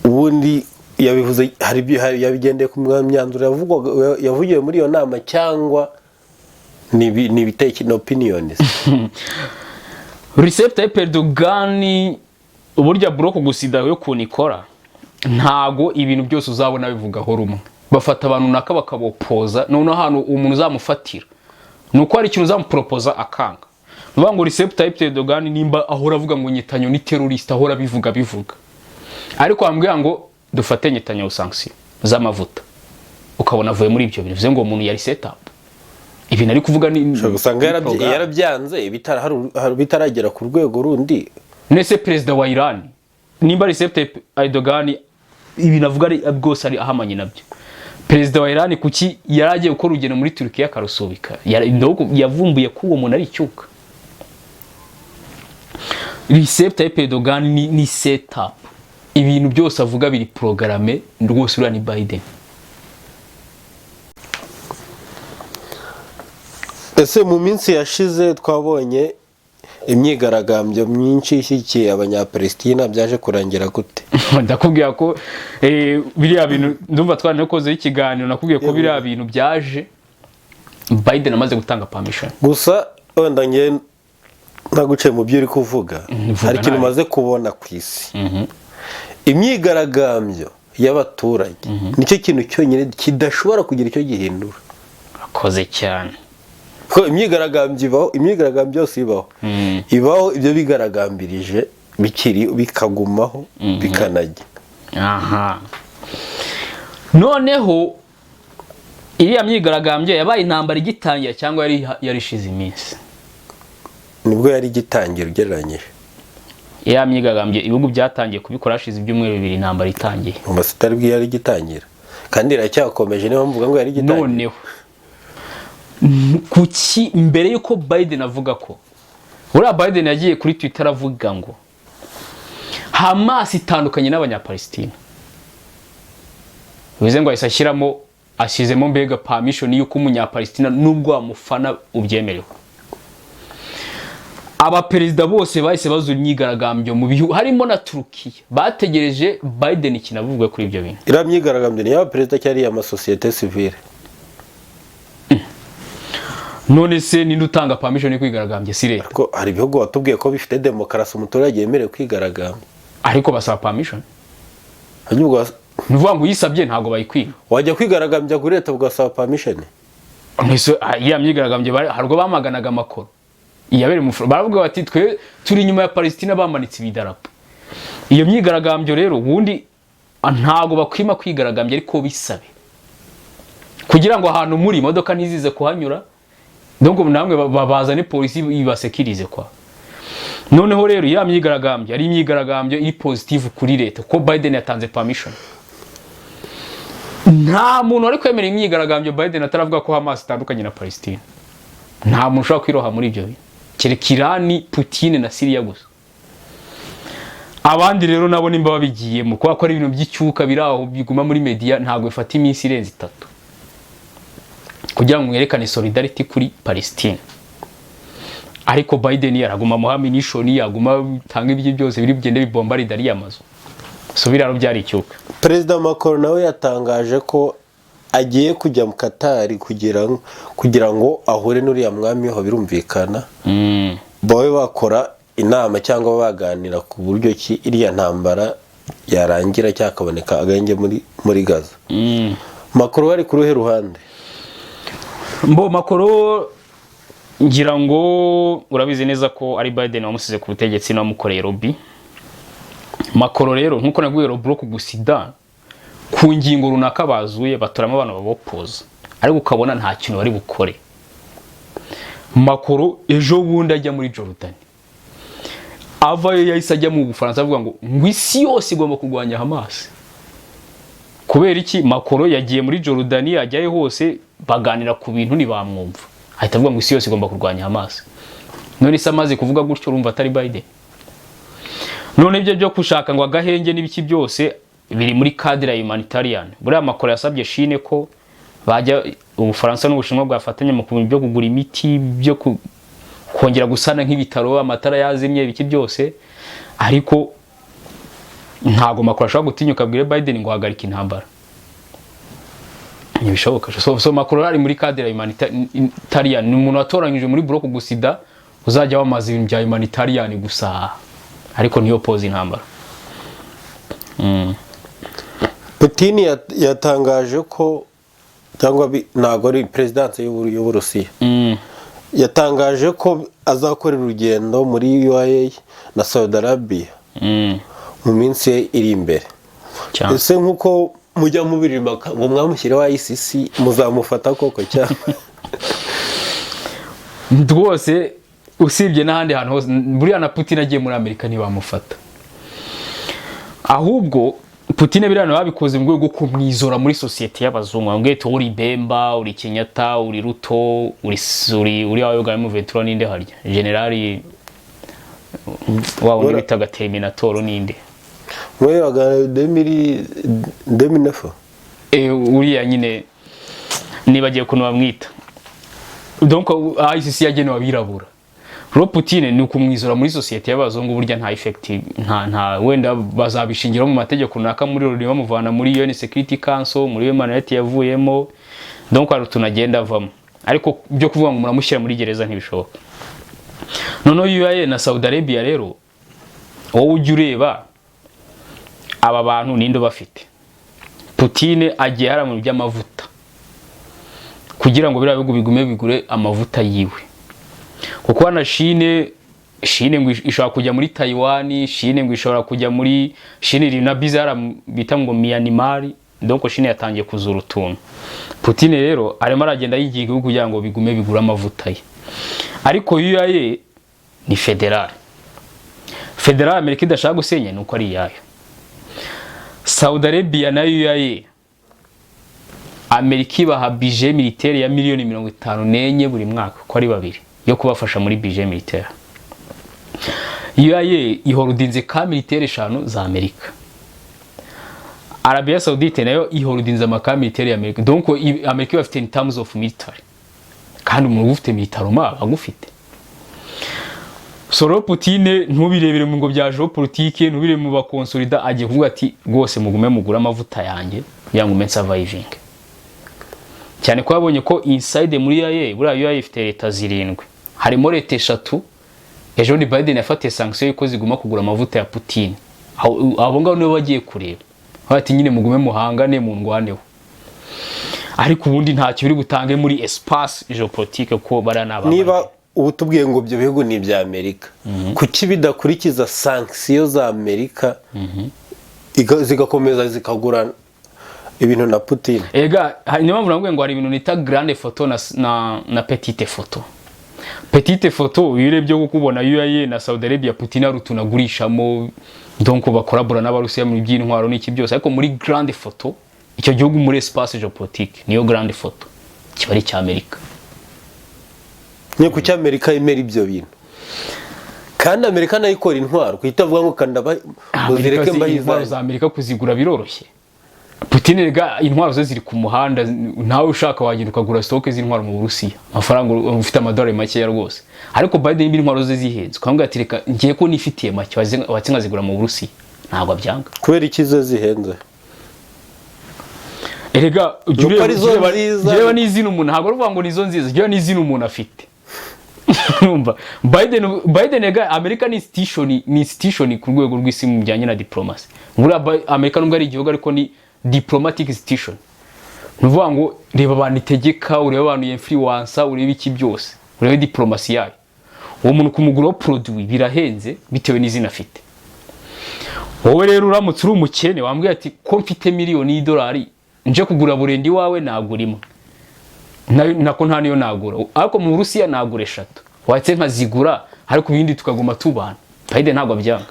Ubundi yabivuze yabigendeye ku myanzuro yavugiwe muri iyo nama cyangwa ni biteke opinions. Recep Tayyip Erdogan uburyo buroko gusida yo kunikora ntago ibintu byose uzabona bivugaho rumwe. Bafata abantu naka bakabopoza none hano umuntu uzamufatira nuko ari ikintu uzamupropoza akanga. Nuvuga ngo Recep Tayyip Erdogan nimba ahora avuga ngo Netanyahu ni terrorist, ahora bivuga ariko ambwira ngo dufate Netanyahu sanction z'amavuta ukabona avuye muri ibyo bintu bivuze ngo umuntu yari set up. Ibi nari kuvuga ni usanga yarabyanze bitaragera ku rwego rundi. Nese president wa Iran nimba Recep Tayyip Erdogan ibi navuga ari bwose ari ahamanye nabyo. President wa Iran kuki yaragiye gukora urugendo muri Turkiya karusubika yavumbuye ko uwo muntu ari icyuka. Recep Tayyip Erdogan ni set up, ibintu byose avuga biri programme rwose uriya ni Biden. Ese mu minsi yashize twabonye imyigaragambyo myinshi ishyigikiye abanyapalestina, byaje kurangira gute? Ndakubwira ko biriya bintu ndumva twanakoze ikiganiro, nakubwiye ko biriya bintu byaje Biden amaze gutanga permission. Gusa wenda ngiye ntaguce mu byo uri kuvuga, hari ikintu maze kubona ku isi. Imyigaragambyo y'abaturage nicyo kintu cyonyine kidashobora kugira icyo gihindura. Akoze cyane ko imyigaragambyo yose ibaho ibyo bigaragambirije bikiri bikagumaho bikanajya. Noneho iriya myigaragambyo yabaye intambara igitangira cyangwa yari ishize iminsi? Nibwo yari igitangira ugereranyije. Ya myigaragambyo ibihugu byatangiye kubikora hashize ibyumweru 2 intambara itangiye. Umusitari bwi yari igitangira kandi iracyakomeje, niyo mvuga ngo yari igitangira. Noneho kuki mbere yuko Biden avuga ko Biden yagiye kuri Twitter avuga ngo Hamas itandukanye n'abanyapalestina, bivuze ngo ashyizemo mbega permission yuko umunyapalestina nubwo amufana ubyemerewe. Abaperezida bose bahise bazura imyigaragambyo mu bihugu harimo na Turkiya, bategereje Biden ikinavuga kuri ibyo bintu. Ira myigaragambyo ni y'abaperezida cyari ya societe civile. None se ninde utanga permission yo kwigaragambya? Si leta. Ko hari ibihugu watubwiye ko bifite demokarasi umuturage yemerewe kwigaragambya, ariko basaba permission. nuvuga ngo yisabye ntago bayikwiba wajya kwigaragambya kuri leta ugasaba permission nese iya myigaragambye harwo bamaganaga amakoro iyabere mu baravuga bati twe turi nyuma ya Palestina bamanitse ibidarapo iyo myigaragambyo rero ubundi ntago bakwima kwigaragambya ariko bisabe kugira ngo ahantu muri imodoka ntizize kuhanyura donc namwe babazane polisi ibasekirize kwa noneho rero iya myigaragambyo ari imyigaragambyo iri positive kuri leta ko Biden yatanze permission nta muntu ari kwemera imyigaragambyo Biden ataravuga ko Hamas itandukanye na Palestina nta muntu ushobora kwiroha muri ibyo kereka Irani Putin na Syria gusa abandi rero nabo nimba babigiyemo kuko ari ibintu by'icyuka biraho biguma muri media ntago ifata iminsi irenze 3 kugira ngo mwerekane solidarity kuri Palestine ariko Biden yaraguma mu ammunition yaguma tanga ibyo byose biri bugende bibombarida ari amazu so biraro byari icyuka. President Macron nawe yatangaje ko agiye kujya mu Qatar kugira ngo ahure n'uriya mwami ho birumvikana bawe bakora inama cyangwa baganira ku buryo ki iriya ntambara yarangira cyakaboneka agenge muri Gaza. Macron ari ku ruhe ruhande? Mbo Macron ngira ngo urabizi neza ko ari Biden wamusize ku butegetsi n'amukoreye lobby. Macron rero nkuko nagwiye block gusida ku ngingo runaka bazuye batoramo abantu babopoza ariko ukabona nta kintu bari bukore. Macron ejo bundi ajya muri Jordan avayo yahise ajya mu Bufaransa avuga ngo isi yose igomba kurwanya Hamas. Kubera iki Macron yagiye muri Jordan ajyaye hose baganira ku bintu ntibamwumva ahita avuga ngo isi yose igomba kurwanya Hamas. None se amaze kuvuga gutyo urumva atari Biden? None ibyo byo kushaka ngo agahenge n'ibiki byose biri muri cadre humanitarian. Buriya Macron yasabye Chine ko bajya Ubufaransa n'Ubushinwa bwafatanya mu kubintu byo kugura imiti byo kongera gusana nk'ibitaro amatara yazimye ibiki byose ariko ntago Macron ashaka gutinyuka bwire Biden ngo hagarika intambara. Nibishoboka. So Macron ari muri cadre humanitarian ni umuntu watoranyije muri bloc gusida uzajya wamaza ibintu bya humanitarian gusa ariko niyo pose intambara. Putin yatangaje ko cyangwa ntago ari president y'Uburusiya yatangaje ko azakorera urugendo muri UAE na Saudi Arabia mu minsi iri imbere. Ese nkuko mujya mubirima ngo mwamushyire wa ICC muzamufata koko cyane? Rwose usibye n'ahandi hantu hose buriya na Putin agiye muri Amerika ntibamufata ahubwo Putin birano babikoze mu rwego rwo kumwizora muri societe y'abazungu ngwete uri Bemba uri Kenyatta uri Ruto uri ayoga mu Ventura ninde harya generali wawo bitaga Terminator ninde mwe baga 2009 uriya nyine nibagiye kuno bamwita donc ICC yagene wabirabura. Putin ni ukumwizora muri societe y'abazungu burya nta effect nta wenda bazabishingira mu mategeko runaka muri ruri bamuvana muri UN Security Council muri Humanity yavuyemo donc ari tunagenda avamo ariko byo kuvuga ngo muramushyira muri gereza ntibishoboka. Noneho UAE na Saudi Arabia rero wowe ujye ureba aba bantu nindo bafite. Putin agiye hara mu by'amavuta kugira ngo birabigo bigume bigure amavuta yiwe kuko na Chine ngo ishobora kujya muri Taiwan, Chine ngo ishobora kujya muri Chine iri na bizarre bita ngo Myanmar donc Chine yatangiye kuzura utuntu. Putin rero arimo aragenda yigiye kugira ngo bigume bigura amavuta ye ariko UAE ni federal Amerika idashaka gusenya nuko ari yayo. Saudi Arabia na UAE Amerika ibaha budget militaire ya miliyoni 54 buri mwaka ko ari babiri yo kubafasha muri budget militaire. UAE ihorudinze ka militaire 5 za Amerika. Arabia Saudite nayo ihorudinze amaka militaire ya Amerika. Donc Amerika bafite in terms of military. Kandi umuntu ufite military agufite. So Putin ntubirebere mu ngo bya geopolitique ntubire mu bakonsolida agiye kuvuga ati rwose mugume mugura amavuta yanjye yangu men surviving. Cyane ko yabonye ko inside muri UAE UAE ifite leta 7 harimo leta 3 ejo ni Biden yafatiye sanction yuko ziguma kugura amavuta ya Putin abo ngabo nibo bagiye kureba bati nyine mugume muhangane mu ndwaneho ariko ubundi ntacyo biri butange muri espace géopolitique ko baranaba niba ubu tubwiye ngo ibyo bihugu ni ibya Amerika kuki bidakurikiza sanctions za Amerika zigakomeza zikagura ibintu na Putin ega niyo mpamvu ngo hari ibintu nita grande photo na petite photo. Petite photo uyirebye ko kubona UAE na Saudi Arabia Putin arutunagurishamo donc bakorabura n'abarusiya mu by'intwaro n'iki byose ariko muri grande photo icyo gihugu muri espace géopolitique niyo grande photo kiba ari cya Amerika. Ni ku cy'Amerika imera ibyo bintu kandi Amerika nayo ikora intwaro kuitavuga ngo kanda muzireke intwaro za Amerika kuzigura biroroshye. Putin rega intwaro ze ziri ku muhanda nawe ushaka wagenda ukagura stock z'intwaro mu Burusiya amafaranga ufite amadolari make ya rwose ariko Biden intwaro ze zihenze kwambwa ati reka ngiye ko nifitiye make wakinga zigura mu Burusiya ntabwo abyanga kubera ikize zihenze erega ureba n'izina umuntu ntabwo ruvuga ngo nizo nziza ryo n'izina umuntu afite numva Biden rega America ni institution ku rwego rw'isi mu bijyanye na diplomasi muri America nubwo ari igihugu ariko ni diplomatic institution nuvuga ngo reba abantu itegeka ureba abantu influencer ureba iki byose ureba diplomasi yayo uwo muntu kumugura produit birahenze bitewe n'izina afite wowe rero uramutse uri umukene wambwiye ati ko mfite miliyoni y'idolari nje kugura burendi wawe nagurimo nako nta niyo nagura ariko mu Burusiya nagura 3 watse nkazigura ariko ibindi tukaguma tubana Biden ntabwo abyanga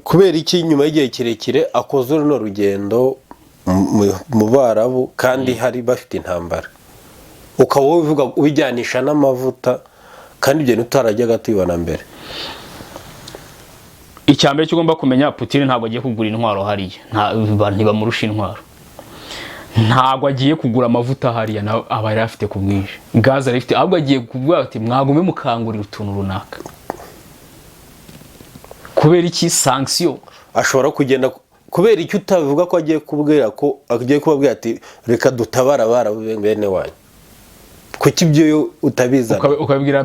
kubera iki nyuma y'igihe kirekire akoze runo rugendo mu Barabu kandi hari bafite intambara ukaba ubivuga ubijyanisha n'amavuta kandi ibyo nutarajyaga tubibona mbere. Icyambere cyugomba kumenya Putin ntabwo agiye kugura intwaro hariya ntibamurusha intwaro ntabwo agiye kugura amavuta hariya na abari afite ku bwinshi gaza rifite ahubwo agiye kuvuga ati mwagume mukangurira utuntu runaka kubera iki sanction ashobora kugenda kubera iki utabivuga ko agiye kubwira ko agiye kubabwira ati reka dutabara bene wanyu kuki ibyo utabizana ukabwira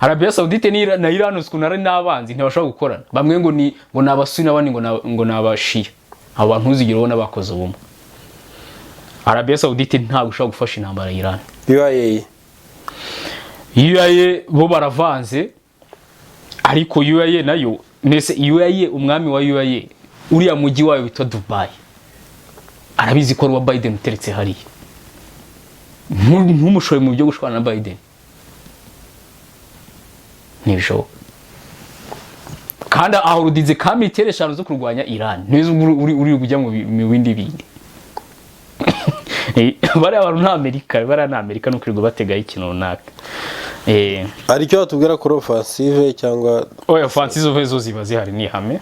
Arabia Saudite na Iran ukunara n'abanzi ntibashobora gukorana bamwe ngo nabasuni abandi ngo nabashiya abantu uzigire ubona bakoze ubumwe Arabia Saudite ntabwo ushaka gufasha intambara ya Iran. UAE bo baravanze ariko UAE nayo nese UAE umwami wa UAE uriya mugi wayo bita Dubai arabizi ko wa Biden uteretse hariya nk'umushore mu byo gushwana na Biden nibishoboka kandi aho rudize kamilitere 5 zo kurwanya Iran nizo uri kujya mu bindi bindi bari abantu na Amerika no kwirirwa bategaye ikintu runaka aricyo batubwira ko offensive cyangwa offensive zo ziba zihari ni hame.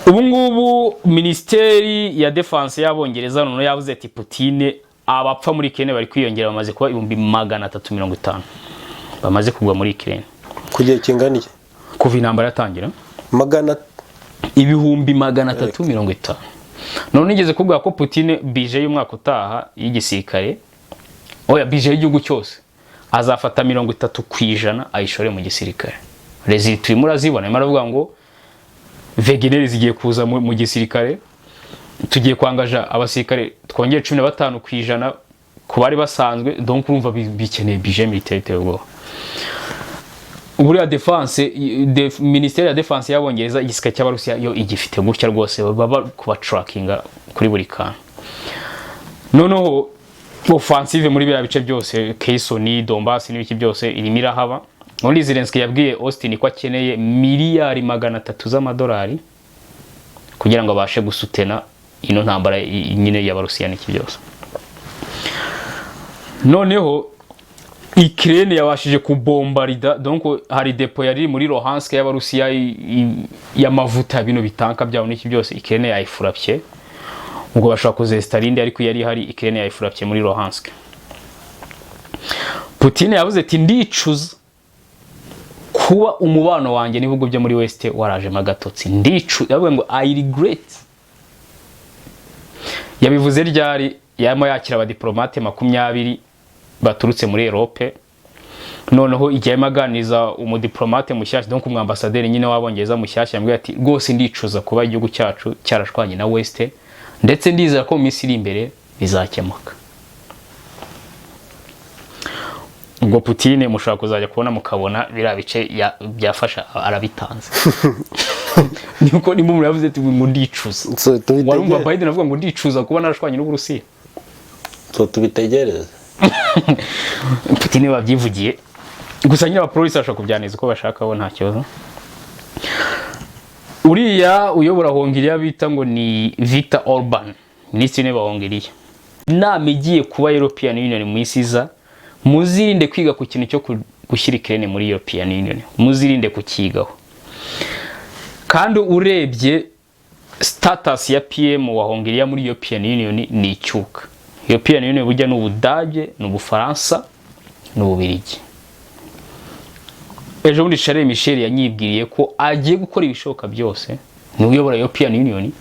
Ubu ngubu Ministeri ya Defense y'Abongereza none yavuze ati Putin abapfa muri Ukraine bari kwiyongera bamaze kuba 350 bamaze kugwa muri Ukraine kugiye kinganiye kuva intambara yatangira 350 none nigeze kuvuga ko Putin bije y'umwaka utaha y'igisirikare bije y'igihugu cyose azafata 30% ayishore mu gisirikare result turimo urazibona imaravuga ngo vegeneri zigiye kuza mu gisirikare tugiye kwangaja abasirikare twongeye 15% ku bari basanzwe donc urumva bikeneye bije militaire ubwo uburiya defense Ministeri ya Defense y'Abongereza igisirikare cy'Abarusiya yo igifite gutya rwose baba kuba trackinga kuri buri kan noneho offensive muri bya bice byose Kherson Donbass n'ibiki byose irimo irahaba none Zelensky yabwiye Austin ko akeneye miliyari 300 z'amadolari kugira ngo abashe gusutena ino ntambara nyine y'Abarusiya n'iki byose noneho Ukraine yabashije kubombarida donc hari depot yari muri Luhansk y'Abarusiya y'amavuta bino bitanka byabo n'iki byose Ukraine yayifurapye ubwo bashaka kuzestarinde ariko yari hari Ukraine yayifurapye muri Luhansk. Putin yavuze ati ndicuza kuba umubano wanjye n'ibihugu byo muri West waraje magatotsi ndicuza yavuga ngo I regret yabivuze ryari yamo yakira aba diplomate 20 baturutse muri Europe noneho igihe maganiza umudiplomate mushyashya donc umwambasaderi nyine w'abongereza mushyashya yambwiye ati rwose ndicuza kuba igihugu cyacu cyarashwanye na West ndetse ndizera ko mu minsi iri imbere bizakemuka. Ubwo Putine mushaka kuzajya kubona mukabona bira bice byafasha arabitanze. Niko ni mu yavuze ati ngo ndicuza. Warumva Biden avuga ngo ndicuza kuba narashwanye n'Uburusiya. So tubitegereze. Putine babyivugiye. Gusa nyine abapolisi bashaka kubyaneza uko bashaka bo nta kibazo. Uriya uyobora Hongiriya bita ngo ni Viktor Orban, minisitiri wa Hongiriya. Inama igiye kuba European Union mu isiza, muzirinde kwiga ku kintu cyo gushyira Ukraine muri European Union. Muzirinde kukigaho. Kandi urebye status ya PM wa Hongiriya muri European Union ni icyuka. European Union bujya n'Ubudage, n'Ubufaransa, n'Ububirigi. Ejo bundi Charles Michel yanyibwiriye ko agiye gukora ibishoboka byose, ni uyobora European Union,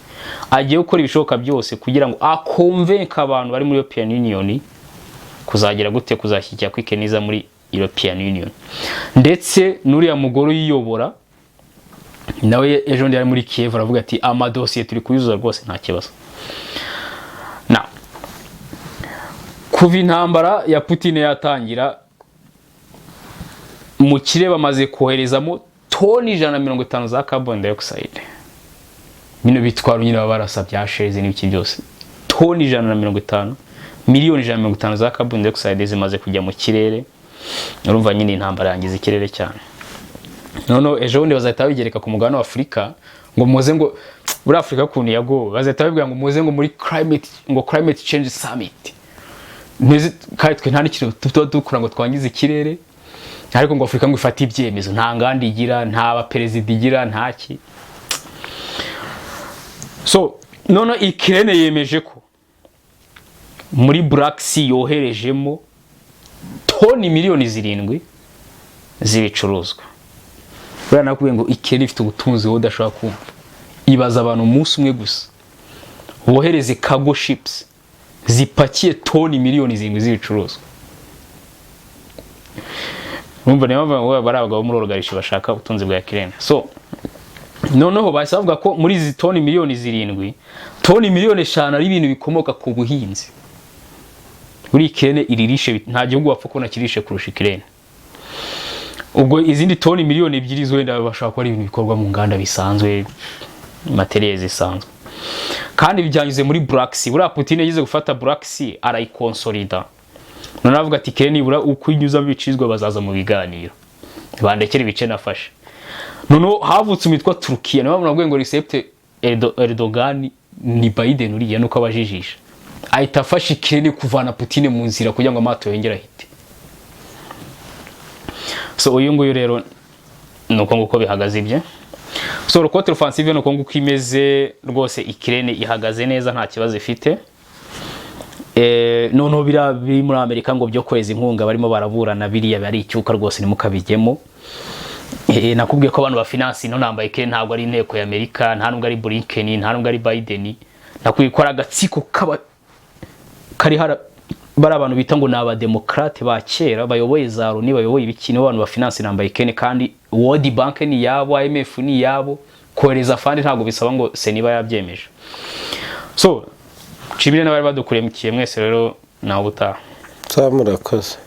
agiye gukora ibishoboka byose kugira ngo akonvenka abantu bari muri European Union kuzagera gute kuzashyikira kwikeniza muri European Union. Ndetse n'uriya mugore uyiyobora nawe ejo ndi ari muri Kiev aravuga ati amadosiye turi kuyuzuza rwose nta kibazo. Na kuva intambara ya Putine yatangira mu kirere bamaze koherezamo toni 150 za carbon dioxide. Bino bitwaro nyine babarasa bya shares n'ibiki byose. Toni 150 miliyoni 150 za carbon dioxide zimaze kujya mu kirere. Urumva nyine intambara yangiza ikirere cyane. Noneho ejo bundi bazahita bigereka ku mugabane wa Afurika ngo muze ngo muri Afurika kuntu yago bazahita babwira ngo muze ngo muri climate change summit. Neze kayitwe nta n'ikintu tuba dukura ngo twangize ikirere. Ariko ngo Afurika ngo ifata ibyemezo nta ngandi igira nta ba president igira ntaki. So none Ukraine yemeje ko muri Black Sea yoherejemo toni miliyoni 7 z'ibicuruzwa. Bura nakubwiye ngo Ukraine ifite ubutunzi budashobora kumva. Ibaza abantu umunsi umwe gusa bohereze cargo ships zipakiye toni miliyoni 7 z'ibicuruzwa. Numva niyo mpamvu barabagabo muri organization bashaka ubutunzi bwa Ukraine. So noneho basavuga ko muri izi toni miliyoni 7 toni miliyoni 5 ari ibintu bikomoka ku buhinzi. Muri Ukraine iririshe nta gihugu wapfa ko nakirishe kurusha Ukraine. Ubwo izindi toni miliyoni 2 zwenda bashaka ko ari ibintu bikorwa mu nganda bisanzwe materials zisanzwe. Kandi bijyanyuze muri Black Sea. Bura Putin yagize gufata Black Sea arayikonsolida. None avuga ati Ukraine ibura ukwinyuza bicizwe bazaza mu biganiro. Bandekera ibice nafashe. None havutse umitwa Turkiya nawe nabwo ngo Recep Erdogan ni Biden uriye nuko abajijisha. Ahita afasha Ukraine kuvana Putin mu nzira kugira ngo amato yongera hite. So uyu nguyu rero nuko nguko bihagaze ibye. So contre offensive nuko nguko imeze rwose Ukraine ihagaze neza nta kibazo ifite. Noneho biri muri Amerika ngo byo kweza inkunga barimo baraburana biriya bari icyuka rwose nimukabigemo. Nakubwiye ko abantu ba finance no nambaye ke ntabwo ari inteko ya Amerika nta nubwo ari Blinken nta nubwo ari Biden. Nakubwiye ko agatsiko kari bari abantu bita ngo naba demokrate ba kera bayoboye za Loni bayoboye ibikino abantu ba finance nambaye ke kandi World Bank ni yabo IMF ni yabo kohereza fund ntabwo bisaba ngo seniba yabyemeje. So Chibire n'abari badukuriye mwese rero nawe utaha. Murakoze.